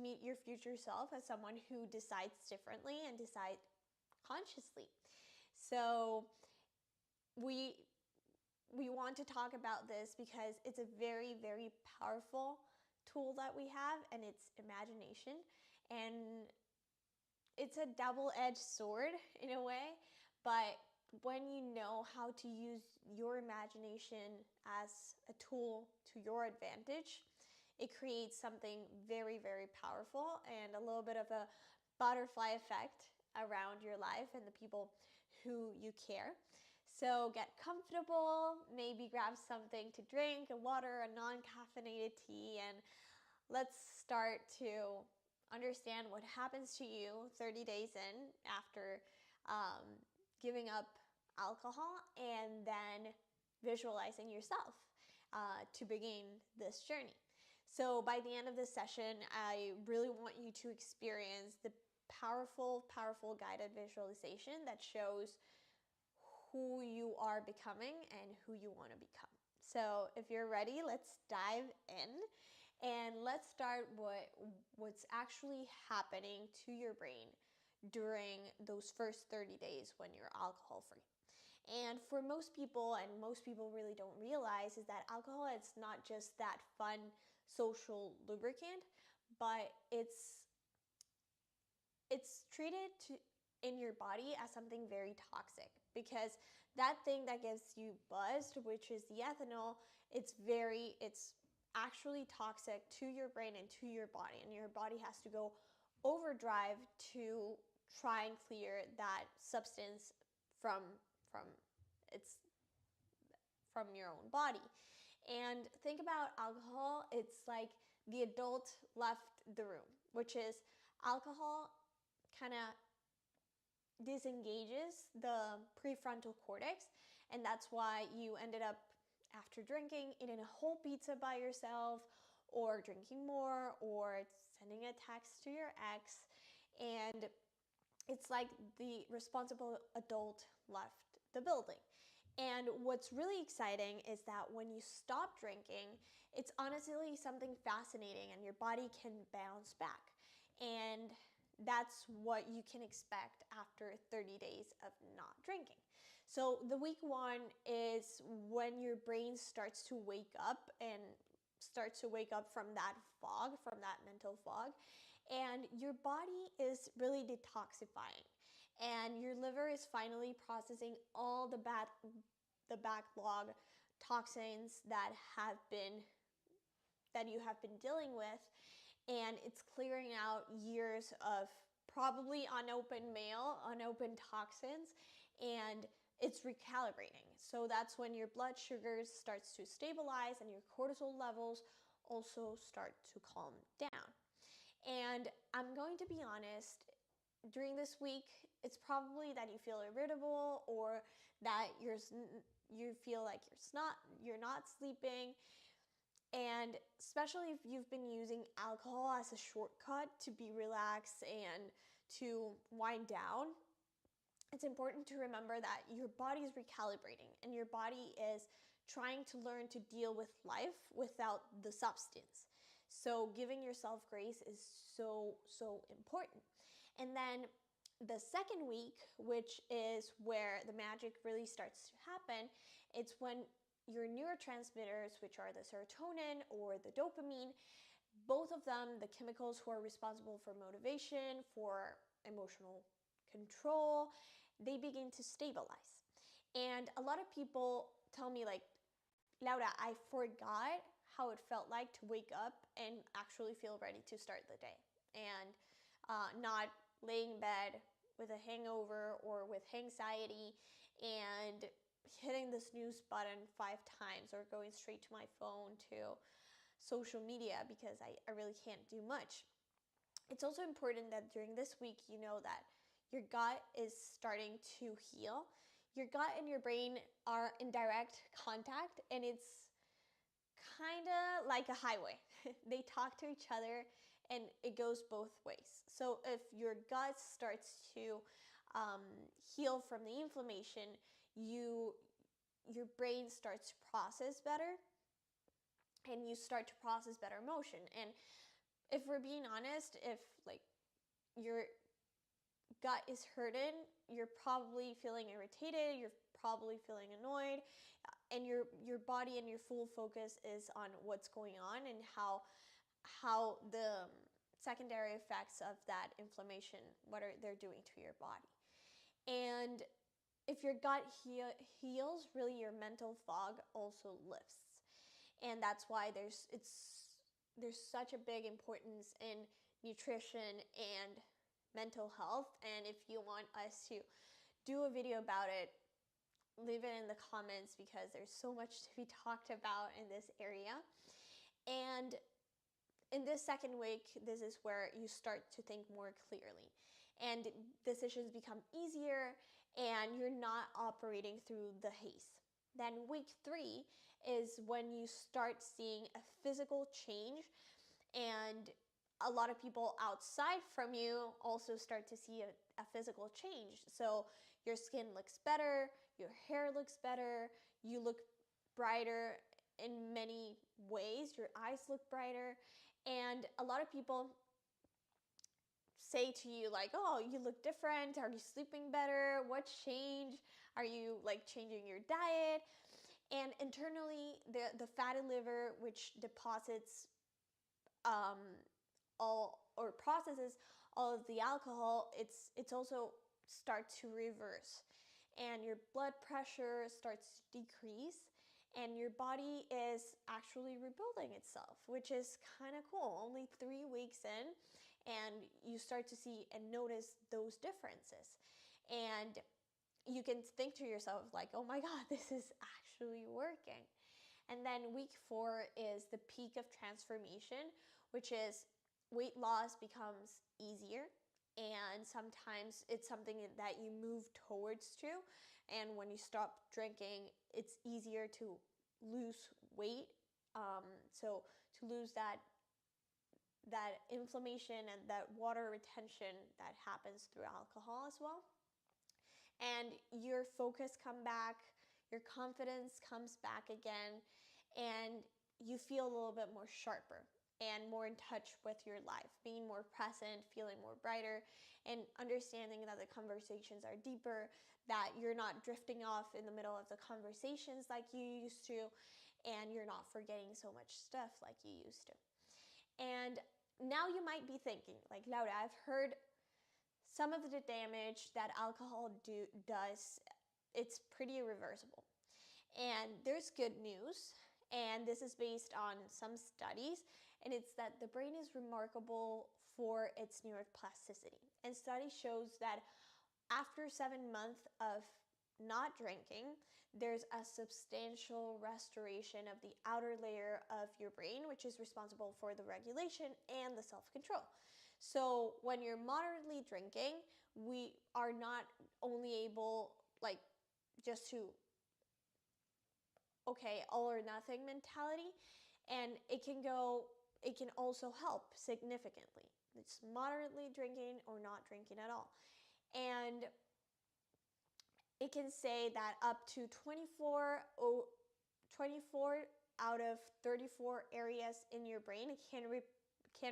meet your future self as someone who decides differently and decide consciously. So we want to talk about this because it's a very, very powerful tool that we have, and it's imagination. And it's a double-edged sword in a way, but when you know how to use your imagination as a tool to your advantage, it creates something very, very powerful and a little bit of a butterfly effect around your life and the people who you care. So get comfortable, maybe grab something to drink, a water, a non-caffeinated tea, and let's start to understand what happens to you 30 days in after giving up alcohol, and then visualizing yourself to begin this journey. So by the end of this session, I really want you to experience the powerful, powerful guided visualization that shows who you are becoming and who you want to become. So if you're ready, let's dive in, and let's start what's actually happening to your brain during those first 30 days when you're alcohol free. And for most people, and most people really don't realize, is that alcohol, it's not just that fun social lubricant, but it's treated in your body as something very toxic, because that thing that gets you buzzed, which is the ethanol, it's actually toxic to your brain and to your body, and your body has to go overdrive to try and clear that substance from your own body. And think about alcohol, it's like the adult left the room, which is alcohol kind of disengages the prefrontal cortex, and that's why you ended up, after drinking, eating a whole pizza by yourself, or drinking more, or sending a text to your ex, and it's like the responsible adult left the building. And what's really exciting is that when you stop drinking, it's honestly something fascinating, and your body can bounce back. And that's what you can expect after 30 days of not drinking. So the week one is when your brain starts to wake up, and starts to wake up from that fog, from that mental fog, and your body is really detoxifying, and your liver is finally processing all the backlog toxins that you have been dealing with, and it's clearing out years of probably unopened toxins, and it's recalibrating. So that's when your blood sugars starts to stabilize, and your cortisol levels also start to calm down. And I'm going to be honest, during this week, it's probably that you feel irritable, or that you feel like you're not sleeping. And especially if you've been using alcohol as a shortcut to be relaxed and to wind down, it's important to remember that your body is recalibrating, and your body is trying to learn to deal with life without the substance. So giving yourself grace is so, so important. And then the second week, which is where the magic really starts to happen, it's when your neurotransmitters, which are the serotonin or the dopamine, both of them, the chemicals who are responsible for motivation, for emotional control, they begin to stabilize. And a lot of people tell me, like, Laura, I forgot how it felt like to wake up and actually feel ready to start the day, and not laying in bed with a hangover or with anxiety and hitting the snooze button 5 times, or going straight to my phone to social media because I really can't do much. It's also important that during this week, you know that your gut is starting to heal. Your gut and your brain are in direct contact, and it's kind of like a highway. They talk to each other, and it goes both ways. So if your gut starts to heal from the inflammation, your brain starts to process better, and you start to process better emotion. And if we're being honest, if like your gut is hurting, you're probably feeling irritated, you're probably feeling annoyed, and your body and your full focus is on what's going on and how the secondary effects of that inflammation, what are they're doing to your body. And if your gut heals, really your mental fog also lifts. And that's why there's such a big importance in nutrition and mental health. And if you want us to do a video about it, leave it in the comments, because there's so much to be talked about in this area. And in this second week, this is where you start to think more clearly and decisions become easier and you're not operating through the haze. Then week 3 is when you start seeing a physical change, and a lot of people outside from you also start to see a physical change. So your skin looks better, your hair looks better, you look brighter in many ways, your eyes look brighter. And a lot of people say to you like, oh, you look different, are you sleeping better, what changed, are you like changing your diet? And internally, the fatty liver, which deposits all or processes all of the alcohol, it's also start to reverse, and your blood pressure starts to decrease, and your body is actually rebuilding itself, which is kind of cool. Only 3 weeks in, and you start to see and notice those differences. And you can think to yourself like, oh my God, this is actually working. And then week 4 is the peak of transformation, which is weight loss becomes easier. And sometimes it's something that you move towards to. And when you stop drinking, it's easier to lose weight. So to lose that inflammation and that water retention that happens through alcohol as well. And your focus come back, your confidence comes back again, and you feel a little bit more sharper and more in touch with your life, being more present, feeling more brighter, and understanding that the conversations are deeper, that you're not drifting off in the middle of the conversations like you used to, and you're not forgetting so much stuff like you used to. And now you might be thinking, like, Laura, I've heard some of the damage that alcohol does, it's pretty irreversible. And there's good news, and this is based on some studies, and it's that the brain is remarkable for its neuroplasticity. And study shows that after 7 months of not drinking, there's a substantial restoration of the outer layer of your brain, which is responsible for the regulation and the self-control. So when you're moderately drinking, we are not only able like just to all or nothing mentality, and it can also help significantly. It's moderately drinking or not drinking at all. And it can say that up to 24 out of 34 areas in your brain can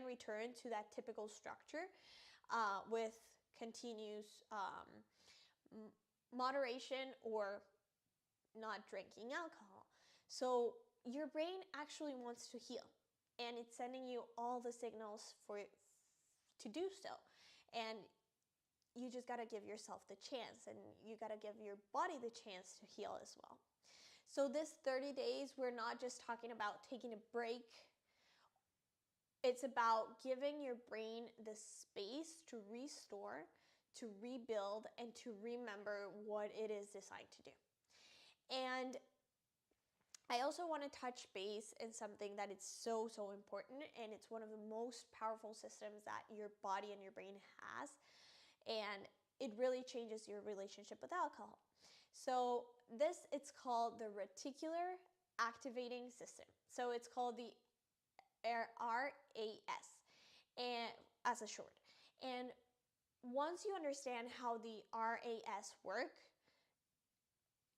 return to that typical structure with continuous moderation or not drinking alcohol. So your brain actually wants to heal, and it's sending you all the signals to do so. And you just got to give yourself the chance, and you got to give your body the chance to heal as well. So this 30 days, we're not just talking about taking a break. It's about giving your brain the space to restore, to rebuild, and to remember what it is designed to do. And I also want to touch base in something that is so important, and it's one of the most powerful systems that your body and your brain has, and it really changes your relationship with alcohol. So it's called the reticular activating system. So it's called the RAS, and as a short. And once you understand how the RAS work,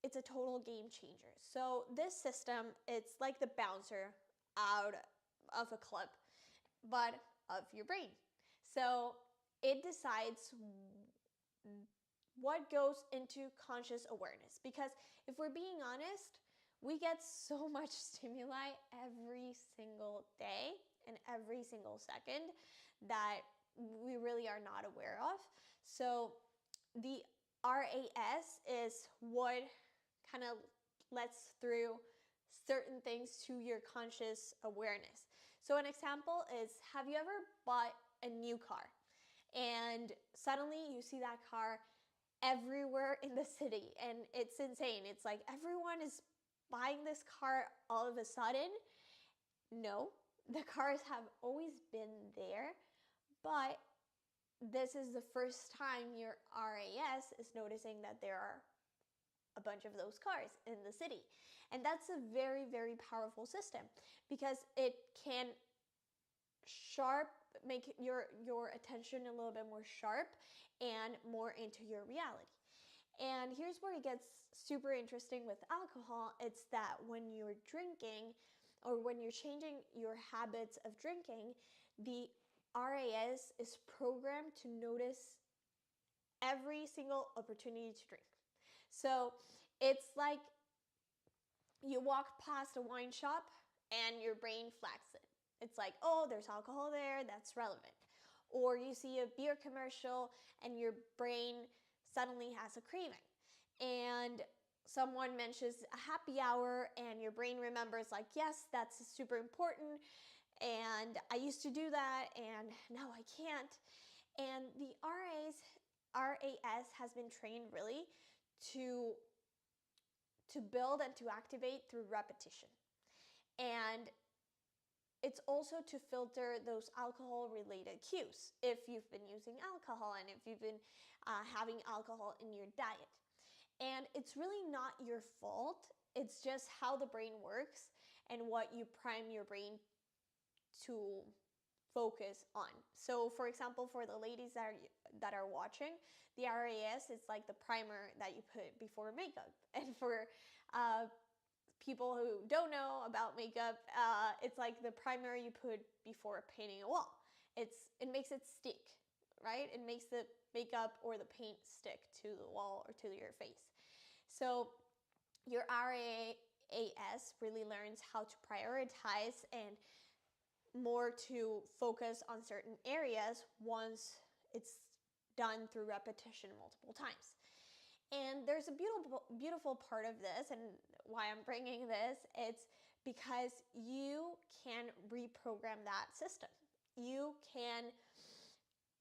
it's a total game changer. So this system, it's like the bouncer out of a club, but of your brain. So it decides what goes into conscious awareness. Because if we're being honest, we get so much stimuli every single day and every single second that we really are not aware of. So the RAS is what kind of lets through certain things to your conscious awareness. So an example is, have you ever bought a new car and suddenly you see that car everywhere in the city and it's insane? It's like everyone is buying this car all of a sudden. No, the cars have always been there, but this is the first time your RAS is noticing that there are a bunch of those cars in the city. And that's a very, very powerful system because it can make your attention a little bit more sharp and more into your reality. And here's where it gets super interesting with alcohol. It's that when you're drinking or when you're changing your habits of drinking, the RAS is programmed to notice every single opportunity to drink. So it's like you walk past a wine shop and your brain flags it. It's like, oh, there's alcohol there, that's relevant. Or you see a beer commercial and your brain suddenly has a craving. And someone mentions a happy hour and your brain remembers like, yes, that's super important. And I used to do that and now I can't. And the RAS has been trained really to build and to activate through repetition. And it's also to filter those alcohol-related cues if you've been using alcohol and if you've been having alcohol in your diet. And it's really not your fault. It's just how the brain works and what you prime your brain to focus on. So for example, for the ladies that are watching, the RAS is like the primer that you put before makeup. And for people who don't know about makeup, it's like the primer you put before painting a wall. It makes it stick, right? It makes the makeup or the paint stick to the wall or to your face. So your RAS really learns how to prioritize and more to focus on certain areas once it's done through repetition multiple times. And there's a beautiful part of this, and why I'm bringing this, it's because you can reprogram that system. You can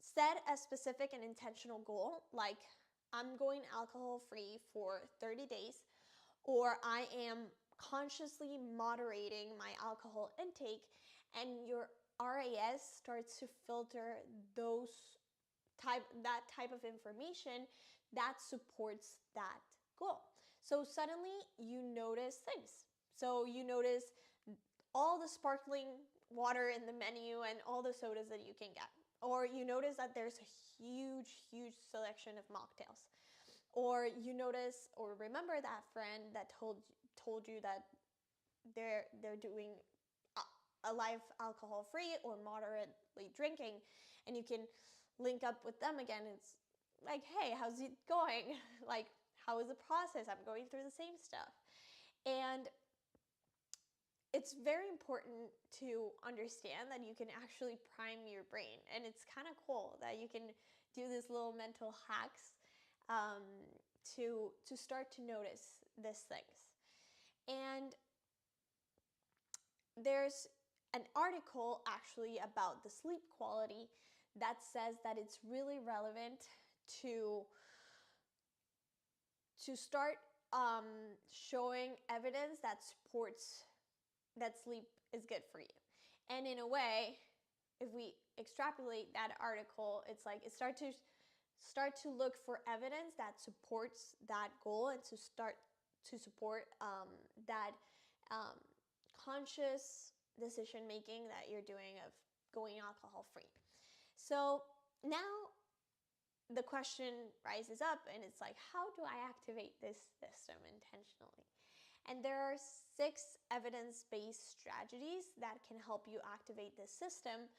set a specific and intentional goal, like I'm going alcohol-free for 30 days, or I am consciously moderating my alcohol intake, and your RAS starts to filter that type of information that supports that goal. So suddenly you notice things. So you notice all the sparkling water in the menu and all the sodas that you can get. Or you notice that there's a huge selection of mocktails. Or you notice or remember that friend that told you that they're doing a life alcohol-free or moderately drinking, and you can link up with them again. It's like, hey, how's it going? Like, how is the process? I'm going through the same stuff. And it's very important to understand that you can actually prime your brain. And it's kind of cool that you can do these little mental hacks to start to notice these things. And there's an article actually about the sleep quality that says that it's really relevant to start showing evidence that supports that sleep is good for you. And in a way, if we extrapolate that article, it's like it start to look for evidence that supports that goal and to start to support that conscious decision making that you're doing of going alcohol free. So now the question rises up and it's like, how do I activate this system intentionally? And there are 6 evidence-based strategies that can help you activate this system.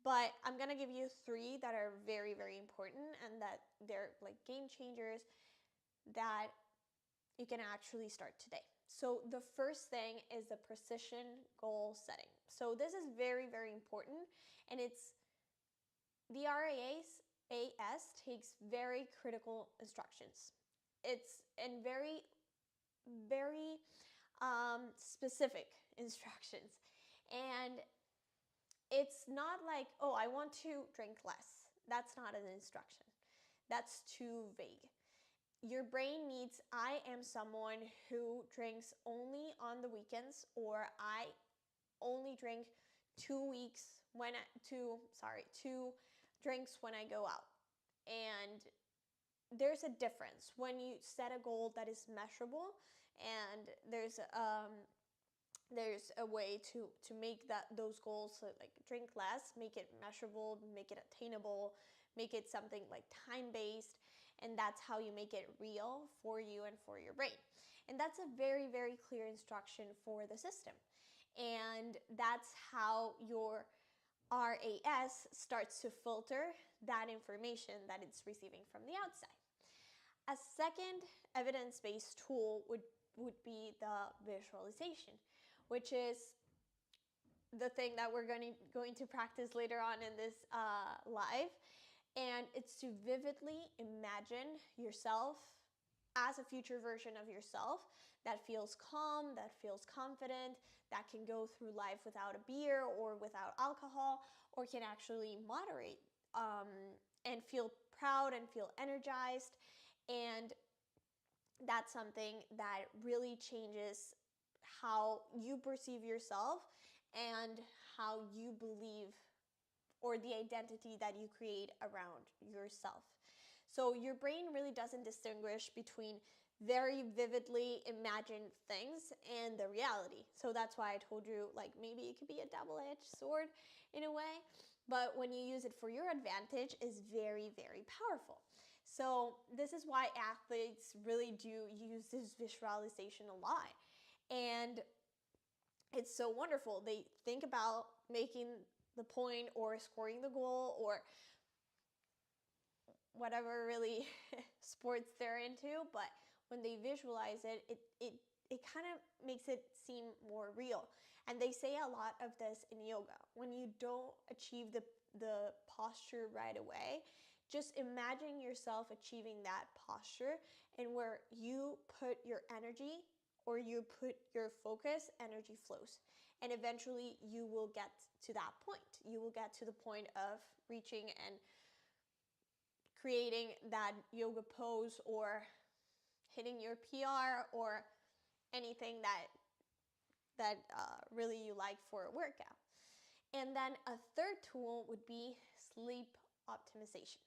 But I'm going to give you 3 that are very, very important and that they're like game changers that you can actually start today. So the first thing is the precision goal setting. So this is very, very important, and it's the RAS takes very critical instructions. It's in very, very specific instructions, and it's not like, oh, I want to drink less. That's not an instruction. That's too vague. Your brain needs, I am someone who drinks only on the weekends, or I only drink 2 drinks when I go out. And there's a difference when you set a goal that is measurable, and there's a way to make those goals, so like drink less, make it measurable, make it attainable, make it something like time-based, and that's how you make it real for you and for your brain. And that's a very, very clear instruction for the system. And that's how your RAS starts to filter that information that it's receiving from the outside. A second evidence-based tool would be the visualization, which is the thing that we're going to practice later on in this live. And it's to vividly imagine yourself as a future version of yourself that feels calm, that feels confident, that can go through life without a beer or without alcohol, or can actually moderate and feel proud and feel energized. And that's something that really changes how you perceive yourself and how you believe, or the identity that you create around yourself. So your brain really doesn't distinguish between very vividly imagined things and the reality. So that's why I told you, like, maybe it could be a double-edged sword in a way, but when you use it for your advantage, is very, very powerful. So this is why athletes really do use this visualization a lot. And it's so wonderful. They think about making the point or scoring the goal or whatever really sports they're into, but when they visualize it, it kind of makes it seem more real. And they say a lot of this in yoga. When you don't achieve the posture right away, just imagine yourself achieving that posture, and where you put your energy or you put your focus, energy flows. And eventually you will get to that point. You will get to the point of reaching and creating that yoga pose or hitting your PR or anything that really you like for a workout. And then a third tool would be sleep optimization.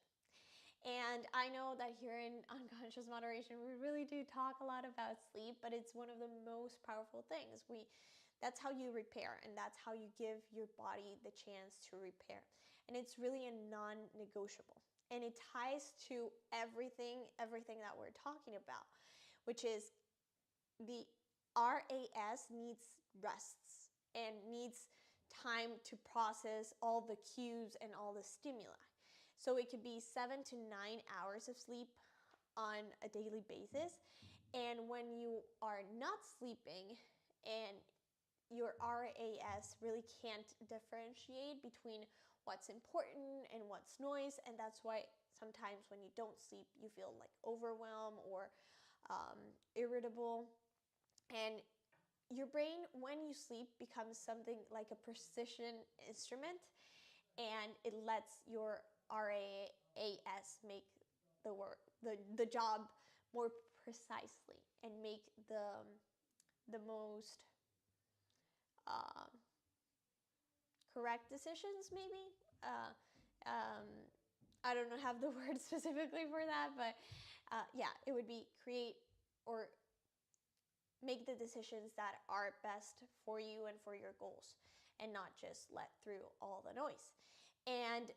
And I know that here in Unconscious Moderation, we really do talk a lot about sleep, but it's one of the most powerful things. That's how you repair, and that's how you give your body the chance to repair. And it's really a non-negotiable. And it ties to everything that we're talking about, which is the RAS needs rests and needs time to process all the cues and all the stimuli. So it could be 7 to 9 hours of sleep on a daily basis. And when you are not sleeping and your RAS really can't differentiate between what's important and what's noise, and that's why sometimes when you don't sleep, you feel like overwhelmed or irritable. And your brain, when you sleep, becomes something like a precision instrument, and it lets your RAS make the job more precisely and make the most correct decisions, maybe. I don't have the word specifically for that, but yeah, it would be create or make the decisions that are best for you and for your goals, and not just let through all the noise. And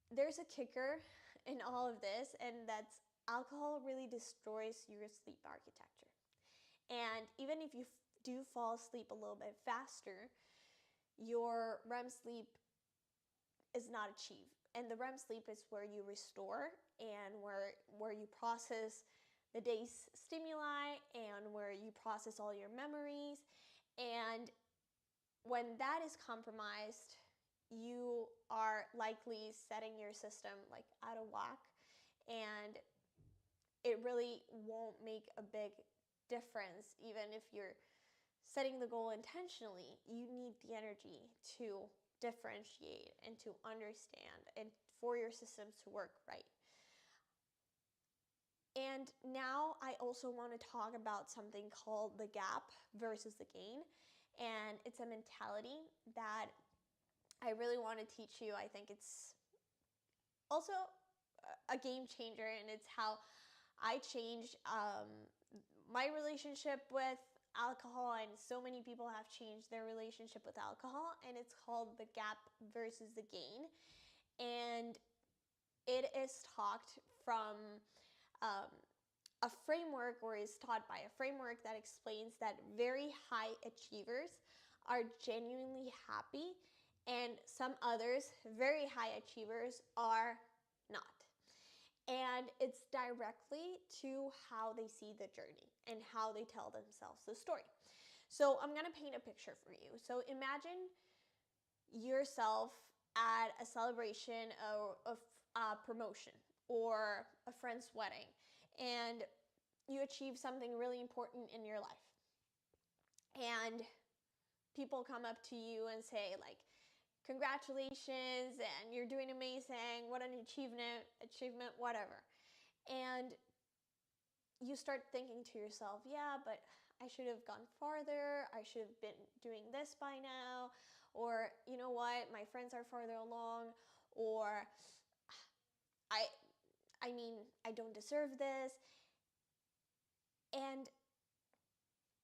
there's a kicker in all of this, and that's alcohol really destroys your sleep architecture. And even if you do fall asleep a little bit faster, your REM sleep is not achieved. And the REM sleep is where you restore and where you process the day's stimuli and where you process all your memories. And when that is compromised, you are likely setting your system like out of whack, and it really won't make a big difference. Even if you're setting the goal intentionally, you need the energy to differentiate and to understand and for your systems to work right. And now I also want to talk about something called the gap versus the gain. And it's a mentality that I really want to teach you. I think it's also a game changer, and it's how I changed my relationship with alcohol, and so many people have changed their relationship with alcohol, and it's called the gap versus the gain. And it is talked from a framework, or is taught by a framework that explains that very high achievers are genuinely happy, and some others, very high achievers, are not. And it's directly to how they see the journey and how they tell themselves the story. So I'm going to paint a picture for you. So imagine yourself at a celebration of a promotion or a friend's wedding, and you achieve something really important in your life. And people come up to you and say, like, congratulations, and you're doing amazing, what an achievement, whatever. And you start thinking to yourself, yeah, but I should have gone farther, I should have been doing this by now, or you know what, my friends are farther along, or I mean, I don't deserve this. And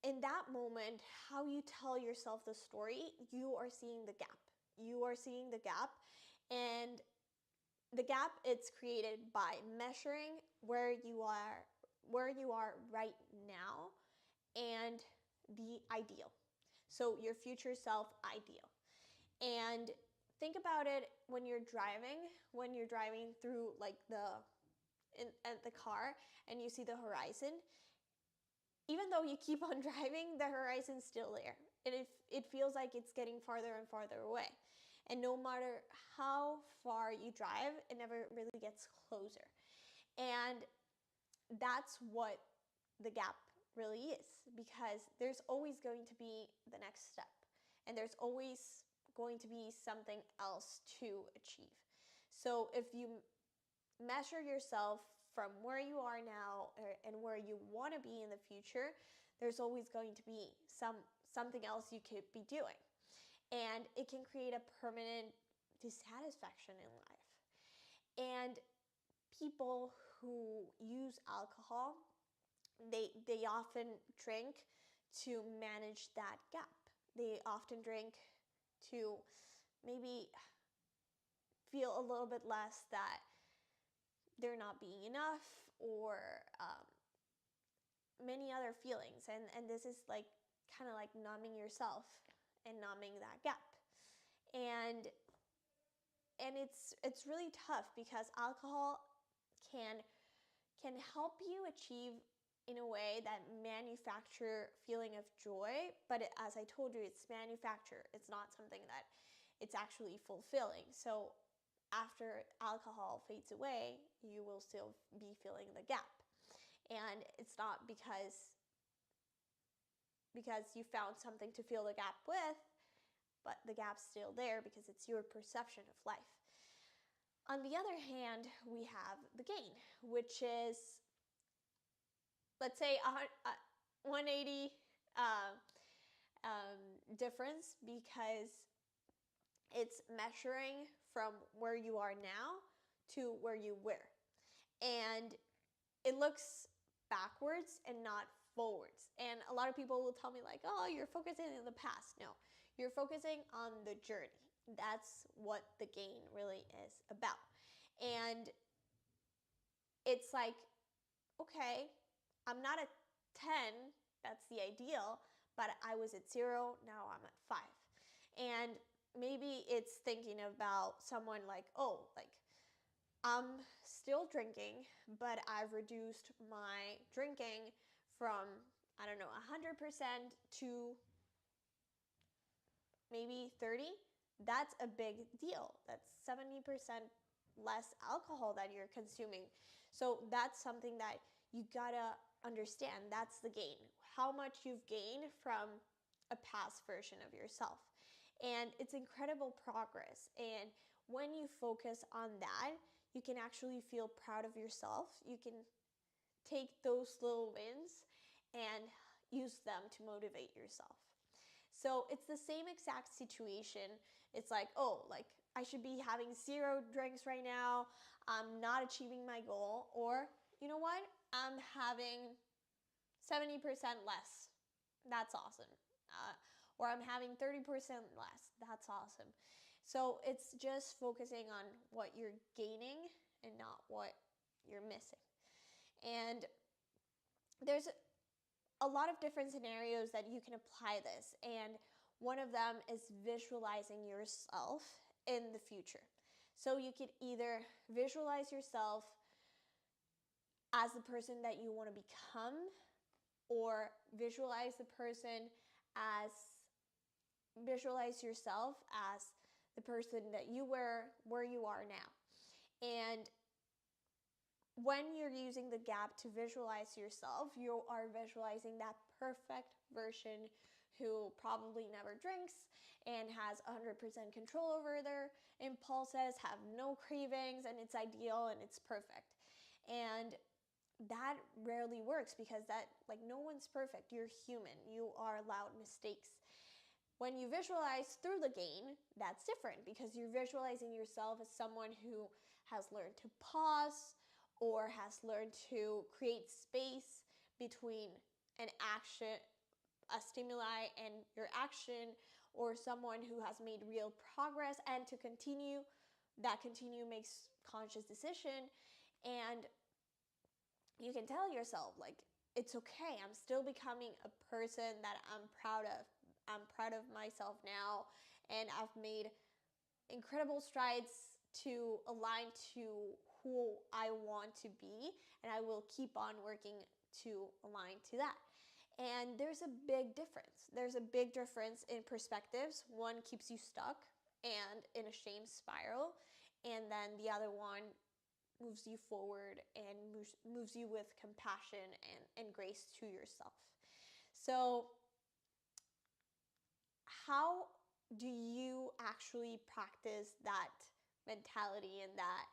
in that moment, how you tell yourself the story, you are seeing the gap. You are seeing the gap, and the gap, it's created by measuring where you are right now and the ideal. So your future self ideal. And think about it when you're driving through like at the car, and you see the horizon. Even though you keep on driving, the horizon's still there. It feels like it's getting farther and farther away. And no matter how far you drive, it never really gets closer. And that's what the gap really is, because there's always going to be the next step, and there's always going to be something else to achieve. So if you measure yourself from where you are now and where you want to be in the future, there's always going to be something else you could be doing. And it can create a permanent dissatisfaction in life. And people who use alcohol, they often drink to manage that gap. They often drink to maybe feel a little bit less that they're not being enough, or many other feelings. And this is like kind of like numbing yourself and numbing that gap. And it's really tough, because alcohol can help you achieve in a way that manufacture feeling of joy, but as I told you, it's manufacture. It's not something that it's actually fulfilling. So after alcohol fades away, you will still be feeling the gap. And it's not because you found something to fill the gap with, but the gap's still there because it's your perception of life. On the other hand, we have the gain, which is, let's say, a 180 difference, because it's measuring from where you are now to where you were. And it looks backwards and not forwards. And a lot of people will tell me like, oh, you're focusing in the past. No, you're focusing on the journey. That's what the gain really is about. And it's like, okay, I'm not at 10, that's the ideal, but I was at 0, now I'm at 5. And maybe it's thinking about someone like, oh, like I'm still drinking, but I've reduced my drinking from, I don't know, 100% to maybe 30. That's a big deal. That's 70% less alcohol that you're consuming. So that's something that you gotta understand. That's the gain. How much you've gained from a past version of yourself. And it's incredible progress. And when you focus on that, you can actually feel proud of yourself. You can take those little wins and use them to motivate yourself. So it's the same exact situation. It's like, oh, like I should be having 0 drinks right now. I'm not achieving my goal. Or, you know what? I'm having 70% less. That's awesome. Or I'm having 30% less. That's awesome. So it's just focusing on what you're gaining and not what you're missing. And there's a lot of different scenarios that you can apply this, and one of them is visualizing yourself in the future. So you could either visualize yourself as the person that you want to become, or visualize yourself as the person that you were where you are now. And when you're using the gap to visualize yourself, you are visualizing that perfect version who probably never drinks and has 100% control over their impulses, have no cravings, and it's ideal and it's perfect. And that rarely works because no one's perfect. You're human. You are allowed mistakes. When you visualize through the gain, that's different because you're visualizing yourself as someone who has learned to pause, or has learned to create space between an action, a stimuli, and your action, or someone who has made real progress and to continue makes conscious decision. And you can tell yourself, like, it's okay. I'm still becoming a person that I'm proud of. I'm proud of myself now, and I've made incredible strides to align to who I want to be, and I will keep on working to align to that. And there's a big difference. There's a big difference in perspectives. One keeps you stuck and in a shame spiral, and then the other one moves you forward and moves you with compassion and grace to yourself. So how do you actually practice that mentality and that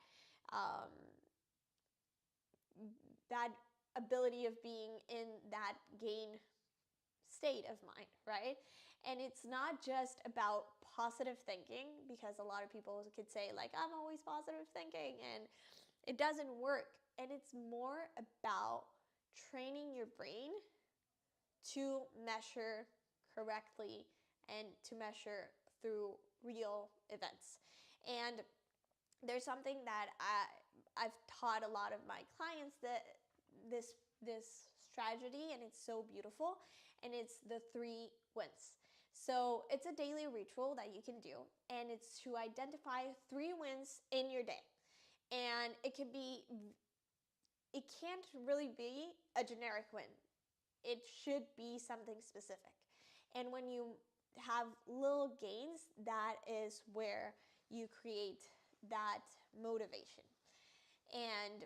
ability of being in that gain state of mind, right? And it's not just about positive thinking, because a lot of people could say, like, I'm always positive thinking, and it doesn't work. And it's more about training your brain to measure correctly and to measure through real events. And there's something that I've taught a lot of my clients, that this strategy, and it's so beautiful, and it's the 3 wins. So it's a daily ritual that you can do, and it's to identify 3 wins in your day. And it can't really be a generic win. It should be something specific. And when you have little gains, that is where you create that motivation. And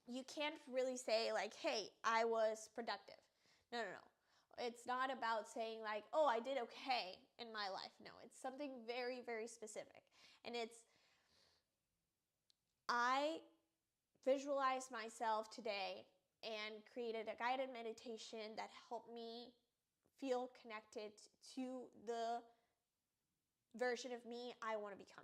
you can't really say, like, hey, I was productive. No. It's not about saying, like, oh, I did okay in my life. No, it's something very, very specific. And it's, I visualized myself today and created a guided meditation that helped me feel connected to the version of me I want to become.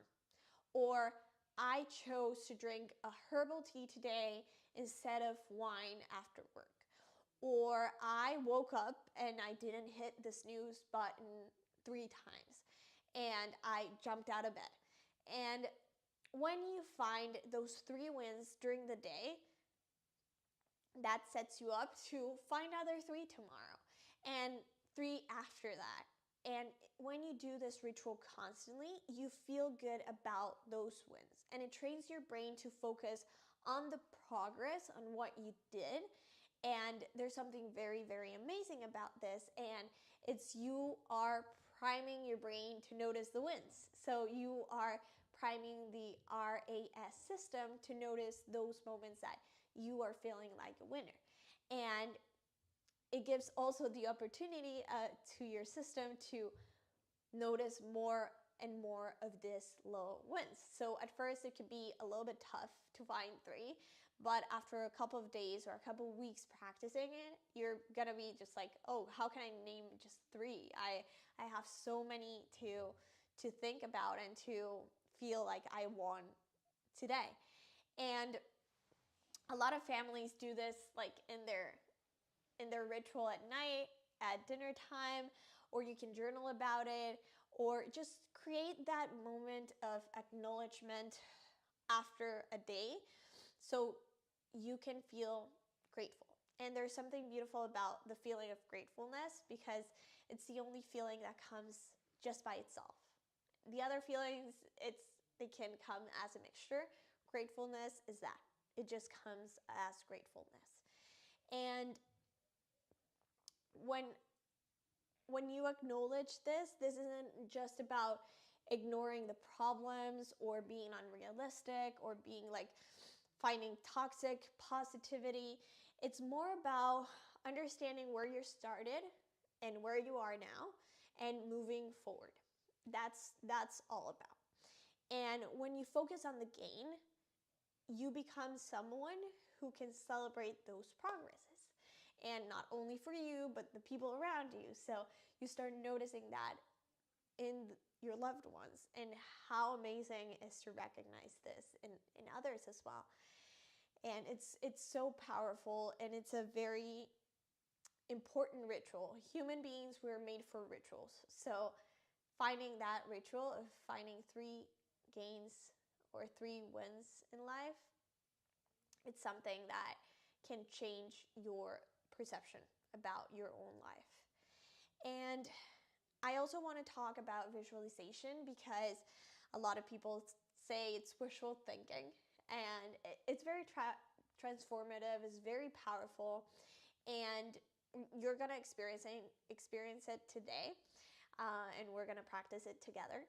Or I chose to drink a herbal tea today instead of wine after work. Or I woke up and I didn't hit the snooze button 3 times, and I jumped out of bed. And when you find those 3 wins during the day, that sets you up to find other 3 tomorrow, and 3 after that, And when you do this ritual constantly, you feel good about those wins. And it trains your brain to focus on the progress, on what you did. And there's something very, very amazing about this. And it's you are priming your brain to notice the wins. So you are priming the RAS system to notice those moments that you are feeling like a winner. And it gives also the opportunity to your system to notice more and more of this little wins. So at first it could be a little bit tough to find 3, but after a couple of days or a couple of weeks practicing it, you're gonna be just like, oh, how can I name just 3? I have so many to think about and to feel like I won today. And a lot of families do this like in their ritual at night, at dinner time, or you can journal about it, or just create that moment of acknowledgement after a day so you can feel grateful. And there's something beautiful about the feeling of gratefulness because it's the only feeling that comes just by itself. The other feelings, they can come as a mixture. Gratefulness is that. It just comes as gratefulness. And when you acknowledge this isn't just about ignoring the problems or being unrealistic or being like finding toxic positivity. It's more about understanding where you started and where you are now and moving forward. That's all about. And when you focus on the gain, you become someone who can celebrate those progresses. And not only for you, but the people around you. So you start noticing that in your loved ones and how amazing it is to recognize this in others as well. And it's so powerful, and it's a very important ritual. Human beings, we're made for rituals. So finding that ritual of finding 3 gains or 3 wins in life, it's something that can change your perception about your own life. And I also want to talk about visualization because a lot of people say it's wishful thinking, and it's very transformative, it's very powerful, and you're going to experience it today, and we're going to practice it together.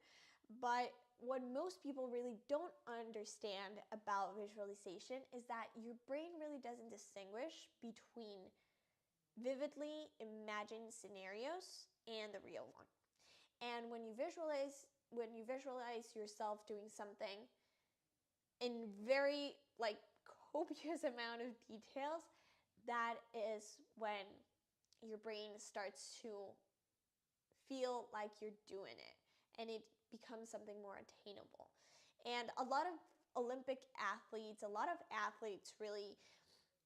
But what most people really don't understand about visualization is that your brain really doesn't distinguish between vividly imagined scenarios and the real one. And when you visualize yourself doing something in very like copious amount of details, that is when your brain starts to feel like you're doing it, and it becomes something more attainable. And a lot of athletes really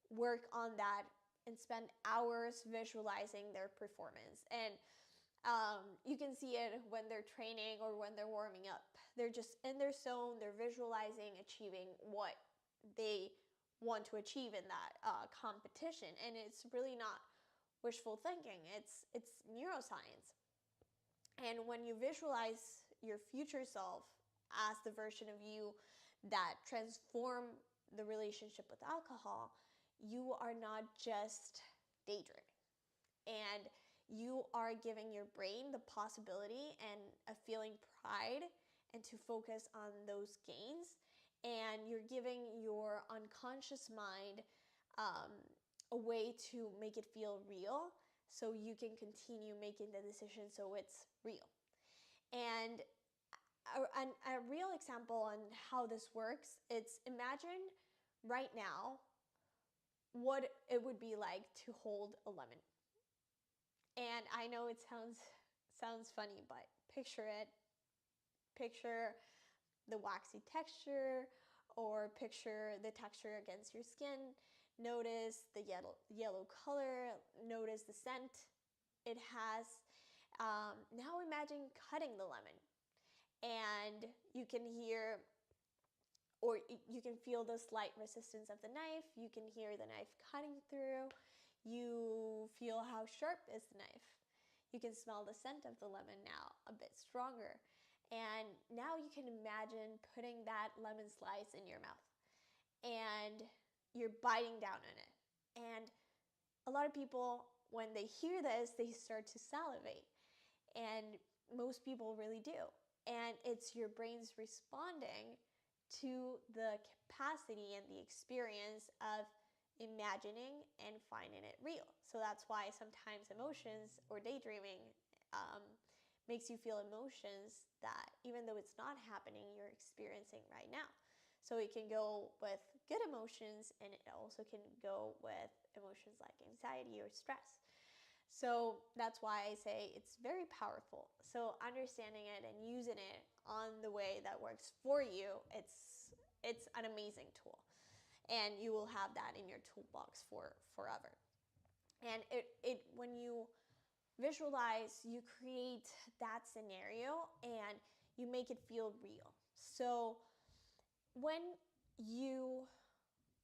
work on that and spend hours visualizing their performance. And you can see it when they're training or when they're warming up. They're just in their zone. They're visualizing achieving what they want to achieve in that competition. And it's really not wishful thinking. It's neuroscience. And when you visualize your future self as the version of you that transform the relationship with alcohol, you are not just daydreaming. And you are giving your brain the possibility and a feeling pride and to focus on those gains. And you're giving your unconscious mind a way to make it feel real so you can continue making the decision so it's real. And a real example on how this works, it's imagine right now what it would be like to hold a lemon. And I know it sounds funny, but picture it. Picture the waxy texture, or picture the texture against your skin. Notice the yellow color. Notice the scent it has. Now imagine cutting the lemon, and you can hear, or you can feel the slight resistance of the knife. You can hear the knife cutting through. You feel how sharp is the knife. You can smell the scent of the lemon now a bit stronger. And now you can imagine putting that lemon slice in your mouth and you're biting down on it. And a lot of people, when they hear this, they start to salivate. And most people really do. And it's your brain's responding to the capacity and the experience of imagining and finding it real. So that's why sometimes emotions or daydreaming makes you feel emotions that even though it's not happening, you're experiencing right now. So it can go with good emotions, and it also can go with emotions like anxiety or stress. So that's why I say it's very powerful. So understanding it and using it on the way that works for you, it's an amazing tool. And you will have that in your toolbox for forever. And it when you visualize, you create that scenario and you make it feel real. So when you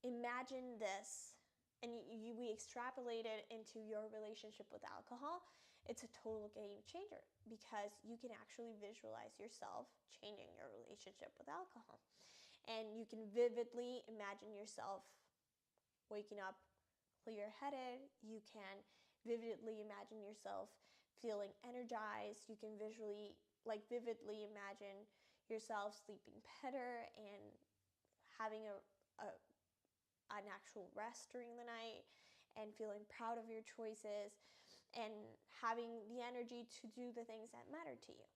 imagine this and we extrapolate it into your relationship with alcohol, it's a total game changer because you can actually visualize yourself changing your relationship with alcohol. And you can vividly imagine yourself waking up clear-headed. You can vividly imagine yourself feeling energized. You can vividly imagine yourself sleeping better and having an actual rest during the night and feeling proud of your choices and having the energy to do the things that matter to you.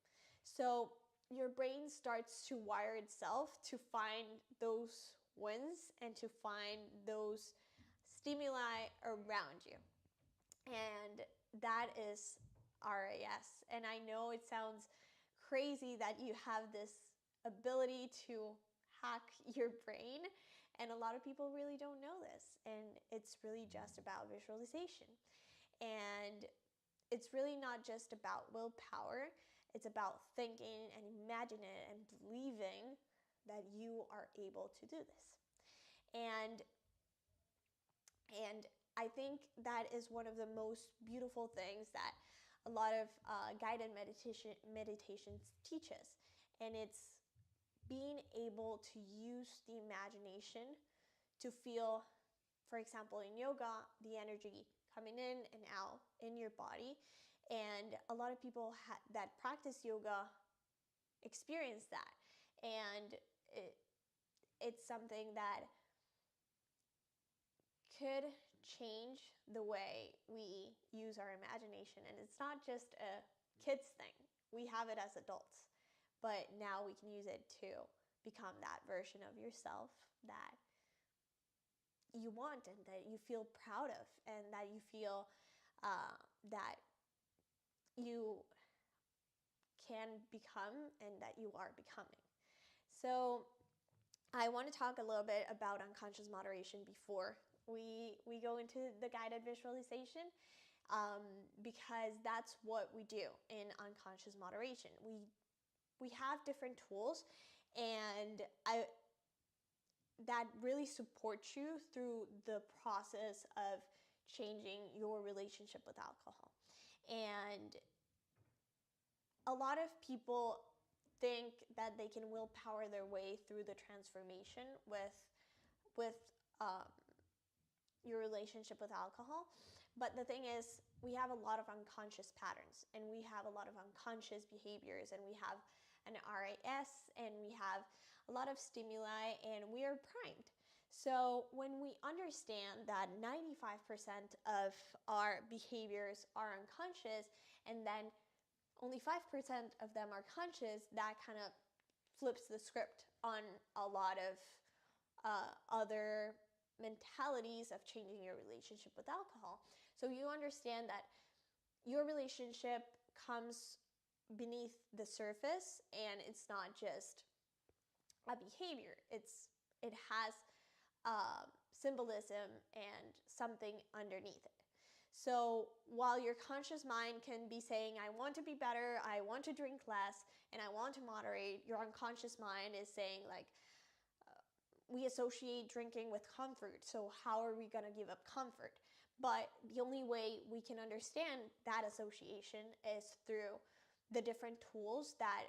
So your brain starts to wire itself to find those wins and to find those stimuli around you. And that is RAS. And I know it sounds crazy that you have this ability to hack your brain, and a lot of people really don't know this. And it's really just about visualization. And it's really not just about willpower. It's about thinking and imagining it and believing that you are able to do this. And I think that is one of the most beautiful things that a lot of guided meditations teach us. And it's being able to use the imagination to feel, for example, in yoga, the energy coming in and out in your body. And a lot of people that practice yoga experience that. And it's something that could change the way we use our imagination. And it's not just a kids thing. We have it as adults. But now we can use it to become that version of yourself that you want and that you feel proud of and that you feel that you can become and that you are becoming. So I want to talk a little bit about unconscious moderation before we go into the guided visualization, because that's what we do in unconscious moderation. We have different tools, and that really supports you through the process of changing your relationship with alcohol. And a lot of people think that they can willpower their way through the transformation with your relationship with alcohol. But the thing is, we have a lot of unconscious patterns, and we have a lot of unconscious behaviors, and we have an RAS, and we have a lot of stimuli, and we are primed. So when we understand that 95% of our behaviors are unconscious, and then only 5% of them are conscious, that kind of flips the script on a lot of other mentalities of changing your relationship with alcohol. So you understand that your relationship comes beneath the surface, and it's not just a behavior. It has symbolism and something underneath it. So while your conscious mind can be saying, I want to be better, I want to drink less, and I want to moderate, your unconscious mind is saying, like, we associate drinking with comfort, so how are we going to give up comfort? But the only way we can understand that association is through the different tools that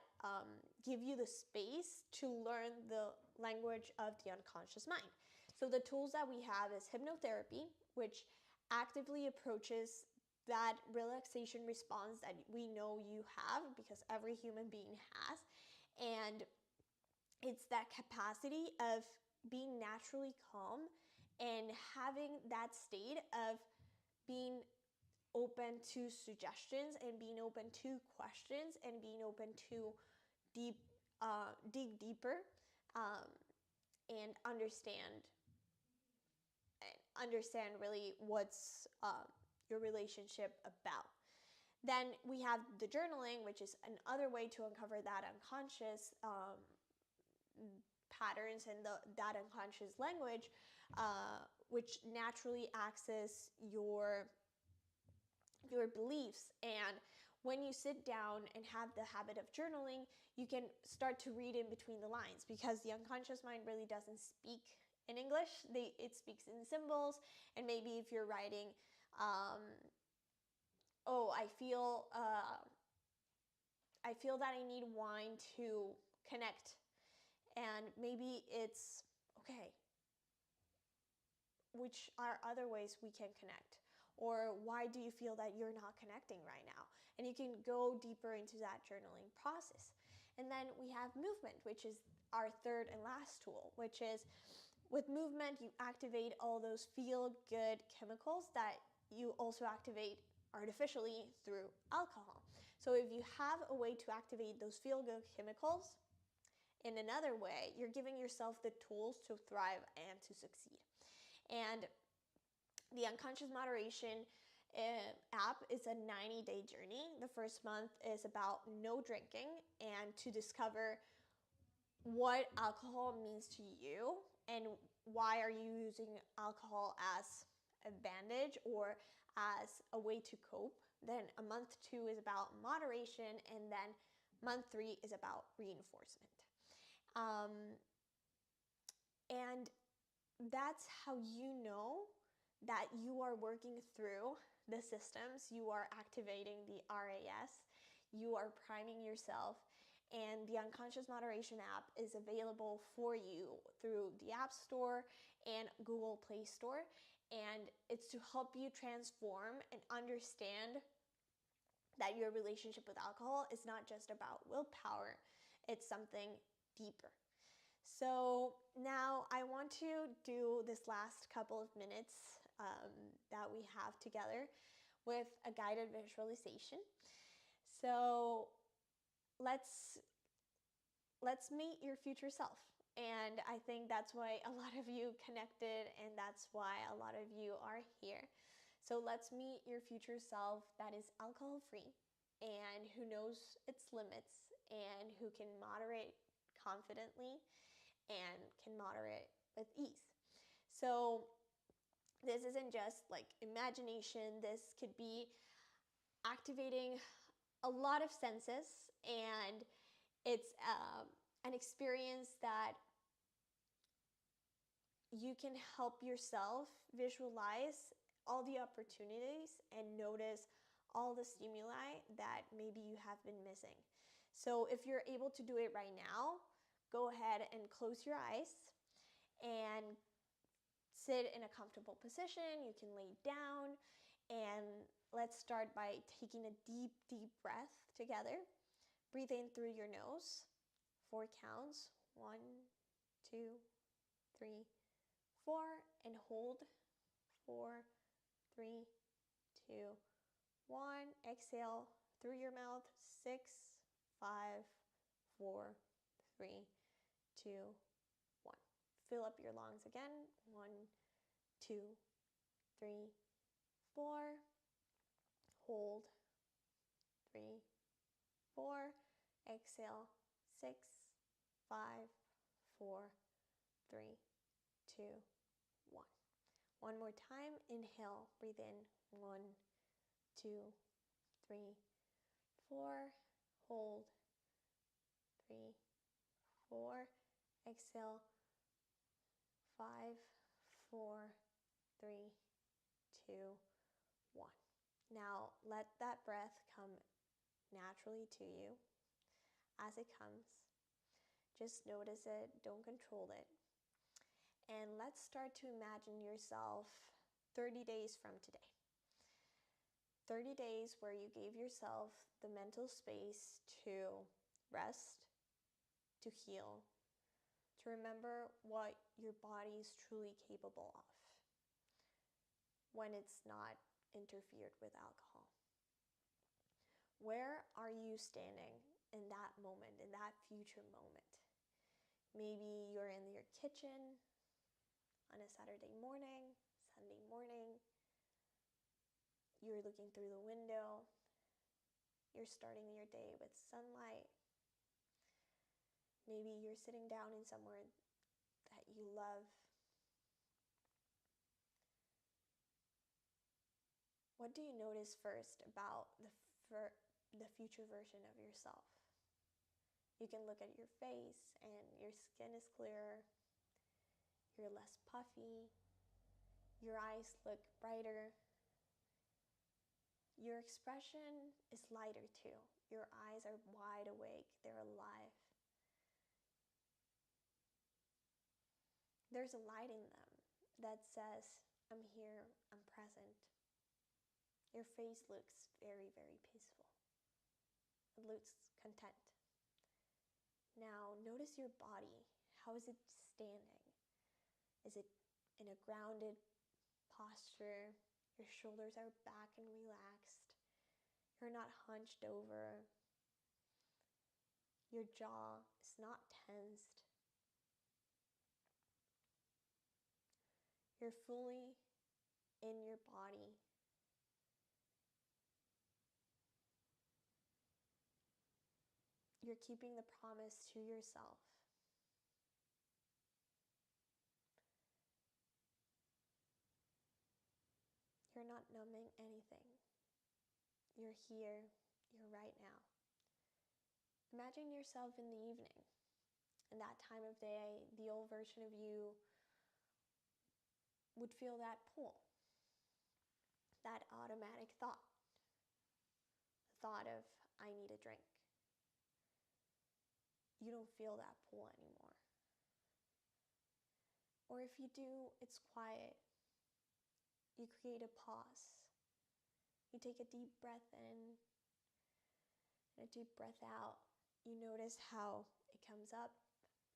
give you the space to learn the language of the unconscious mind. So the tools that we have is hypnotherapy, which actively approaches that relaxation response that we know you have, because every human being has. And it's that capacity of being naturally calm and having that state of being open to suggestions and being open to questions and being open to dig deeper, and understand really what's your relationship about. Then we have the journaling, which is another way to uncover that unconscious patterns and that unconscious language, which naturally access your beliefs. And when you sit down and have the habit of journaling, you can start to read in between the lines, because the unconscious mind really doesn't speak in English. It speaks in symbols. And maybe if you're writing, I feel that I need wine to connect. And maybe it's, okay, which are other ways we can connect? Or why do you feel that you're not connecting right now? And you can go deeper into that journaling process. And then we have movement, which is our third and last tool, which is, with movement, you activate all those feel-good chemicals that you also activate artificially through alcohol. So if you have a way to activate those feel-good chemicals in another way, you're giving yourself the tools to thrive and to succeed. And the Unconscious Moderation app is a 90-day journey. The first month is about no drinking and to discover what alcohol means to you and why are you using alcohol as a bandage or as a way to cope. Then a month 2 is about moderation, and then month 3 is about reinforcement. And that's how you know that you are working through the systems, you are activating the RAS, you are priming yourself, and the Unconscious Moderation app is available for you through the App Store and Google Play Store. And it's to help you transform and understand that your relationship with alcohol is not just about willpower, it's something deeper. So now I want to do this last couple of minutes that we have together with a guided visualization. So let's meet your future self. And I think that's why a lot of you connected, and that's why a lot of you are here. So let's meet your future self that is alcohol-free and who knows its limits and who can moderate confidently and can moderate with ease. So this isn't just like imagination. This could be activating a lot of senses, and it's an experience that you can help yourself visualize all the opportunities and notice all the stimuli that maybe you have been missing. So if you're able to do it right now, go ahead and close your eyes and sit in a comfortable position. You can lay down, and let's start by taking a deep, deep breath together. Breathe in through your nose. 4 counts. 1, 2, 3, 4, and hold. 4, 3, 2, 1. Exhale through your mouth. 6, 5, 4, 3, 2, 1. Fill up your lungs again. 1, 2, 3, 4. Hold. 3, 4. Exhale. 6, 5, 4, 3, 2, 1. One more time. Inhale. Breathe in. 1, 2, 3, 4. Hold. 3, 4. Exhale. 5, 4, 3, 2, 1. Now let that breath come naturally to you as it comes. Just notice it, don't control it. And let's start to imagine yourself 30 days from today. 30 days where you gave yourself the mental space to rest, to heal, to remember what your body is truly capable of when it's not interfered with alcohol. Where are you standing in that moment, in that future moment? Maybe you're in your kitchen on a Saturday morning, Sunday morning. You're looking through the window. You're starting your day with sunlight. Maybe you're sitting down in somewhere that you love. What do you notice first about the future version of yourself? You can look at your face and your skin is clearer. You're less puffy. Your eyes look brighter. Your expression is lighter too. Your eyes are wide awake. They're alive. There's a light in them that says, I'm here, I'm present. Your face looks very, very peaceful. It looks content. Now, notice your body. How is it standing? Is it in a grounded posture? Your shoulders are back and relaxed. You're not hunched over. Your jaw is not tensed. You're fully in your body. You're keeping the promise to yourself. You're not numbing anything. You're here. You're right now. Imagine yourself in the evening. In that time of day, the old version of you would feel that pull, that automatic thought. The thought of, I need a drink. You don't feel that pull anymore. Or if you do, it's quiet. You create a pause. You take a deep breath in and a deep breath out. You notice how it comes up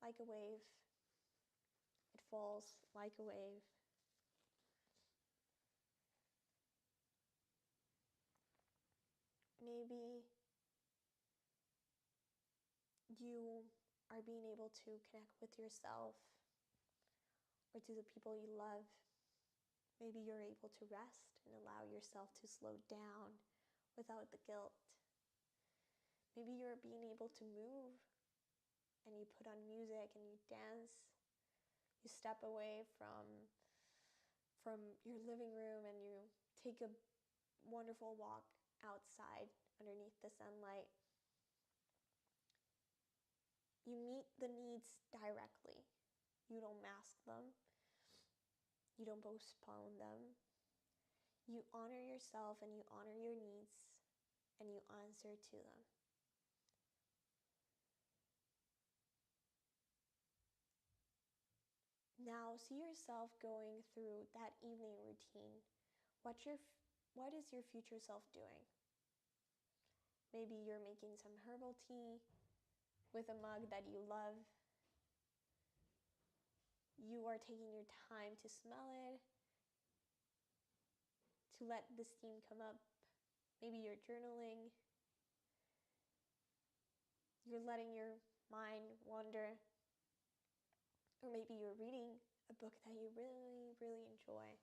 like a wave. It falls like a wave. Maybe you are being able to connect with yourself or to the people you love. Maybe you're able to rest and allow yourself to slow down without the guilt. Maybe you're being able to move and you put on music and you dance. You step away from your living room and you take a wonderful walk outside underneath the sunlight. You meet the needs directly. You don't mask them. You don't postpone them. You honor yourself and you honor your needs and you answer to them. Now see yourself going through that evening routine. What is your future self doing? Maybe you're making some herbal tea with a mug that you love. You are taking your time to smell it, to let the steam come up. Maybe you're journaling. You're letting your mind wander. Or maybe you're reading a book that you really, really enjoy.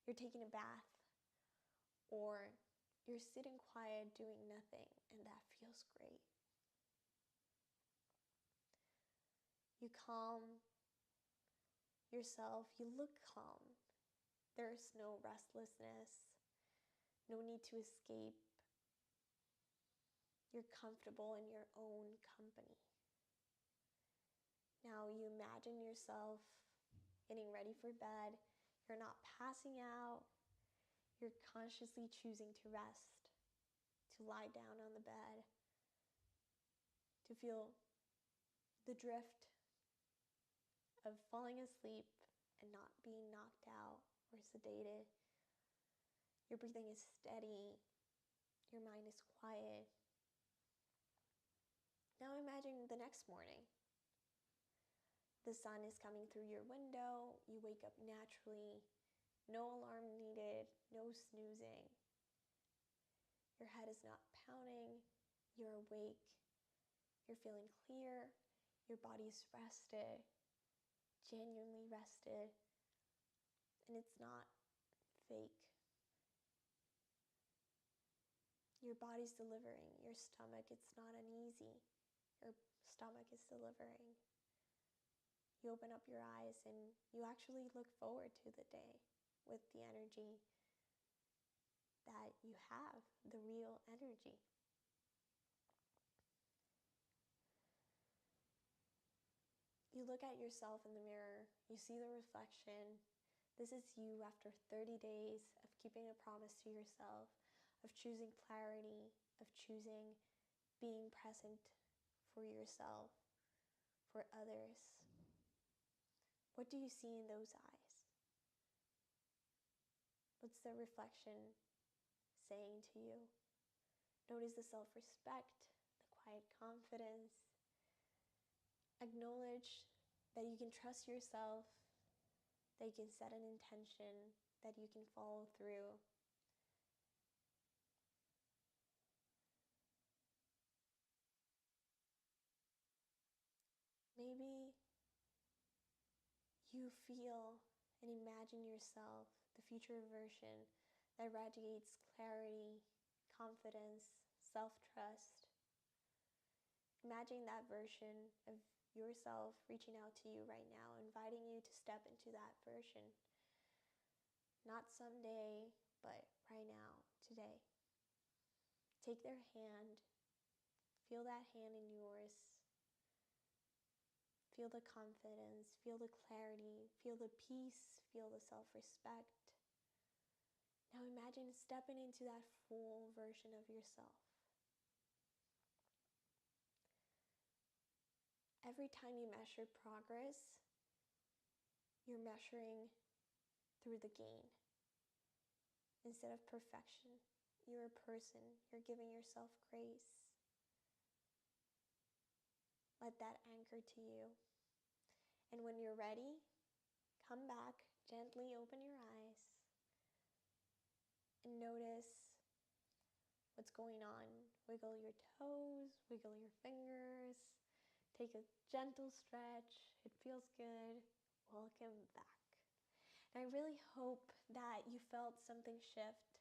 You're taking a bath. Or you're sitting quiet doing nothing, and that feels great. You calm yourself. You look calm. There's no restlessness, no need to escape. You're comfortable in your own company. Now you imagine yourself getting ready for bed. You're not passing out. You're consciously choosing to rest, to lie down on the bed, to feel the drift of falling asleep and not being knocked out or sedated. Your breathing is steady. Your mind is quiet. Now imagine the next morning. The sun is coming through your window. You wake up naturally. No alarm needed. No snoozing. Your head is not pounding. You're awake. You're feeling clear. Your body's rested. Genuinely rested. And it's not fake. Your body's delivering. Your stomach, it's not uneasy. Your stomach is delivering. You open up your eyes and you actually look forward to the day with the energy that you have, the real energy. You look at yourself in the mirror, you see the reflection. This is you after 30 days of keeping a promise to yourself, of choosing clarity, of choosing being present for yourself, for others. What do you see in those eyes? What's the reflection saying to you? Notice the self-respect, the quiet confidence. Acknowledge that you can trust yourself, that you can set an intention, that you can follow through. Maybe you feel and imagine yourself, the future version that radiates clarity, confidence, self-trust. Imagine that version of yourself reaching out to you right now, inviting you to step into that version. Not someday, but right now, today. Take their hand, feel that hand in yours. Feel the confidence, feel the clarity, feel the peace, feel the self-respect. Now imagine stepping into that full version of yourself. Every time you measure progress, you're measuring through the gain instead of perfection. You're a person. You're giving yourself grace. Let that anchor to you. And when you're ready, come back, gently open your eyes, and notice what's going on. Wiggle your toes, wiggle your fingers, take a gentle stretch. It feels good. Welcome back. And I really hope that you felt something shift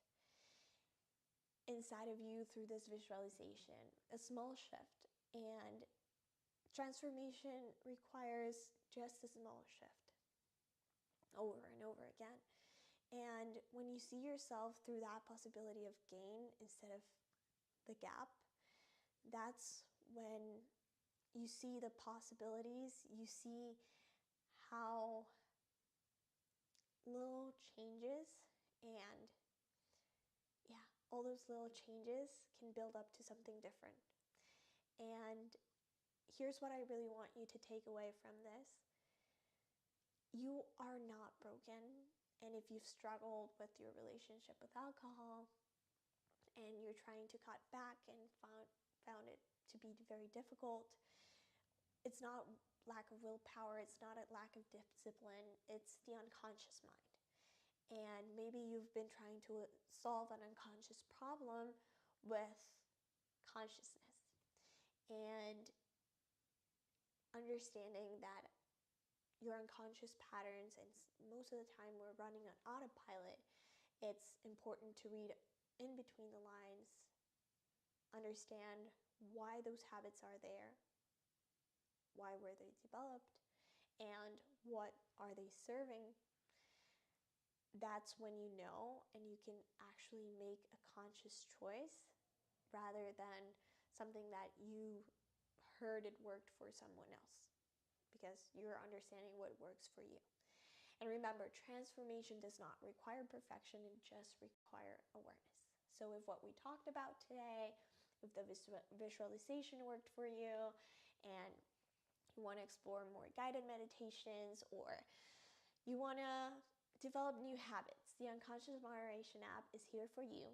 inside of you through this visualization, a small shift. And transformation requires just a small shift over and over again. And when you see yourself through that possibility of gain instead of the gap, that's when you see the possibilities. You see how little changes and all those little changes can build up to something different. And here's what I really want you to take away from this. You are not broken. And if you've struggled with your relationship with alcohol and you're trying to cut back and found it to be very difficult, it's not lack of willpower, it's not a lack of discipline, it's the unconscious mind. And maybe you've been trying to solve an unconscious problem with consciousness. And understanding that your unconscious patterns, and most of the time we're running on autopilot, it's important to read in between the lines, understand why those habits are there, why were they developed, and what are they serving. That's when you know and you can actually make a conscious choice rather than something that you heard it worked for someone else, because you're understanding what works for you. And remember, remember, transformation does not require perfection, it just requires awareness. So if what we talked about today, if the visualization worked for you and you want to explore more guided meditations, or you want to develop new habits, the Unconscious Moderation app is here for you.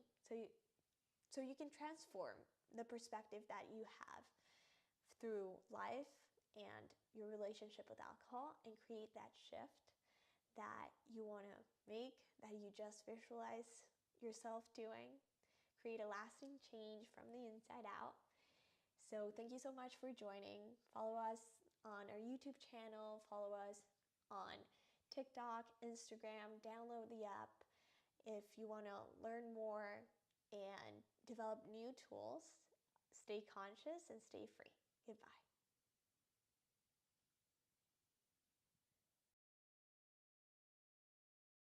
So you can transform the perspective that you have through life and your relationship with alcohol and create that shift that you want to make, that you just visualize yourself doing. Create a lasting change from the inside out. So thank you so much for joining. Follow us on our YouTube channel. Follow us on TikTok, Instagram. Download the app if you want to learn more and develop new tools. Stay conscious and stay free. Goodbye.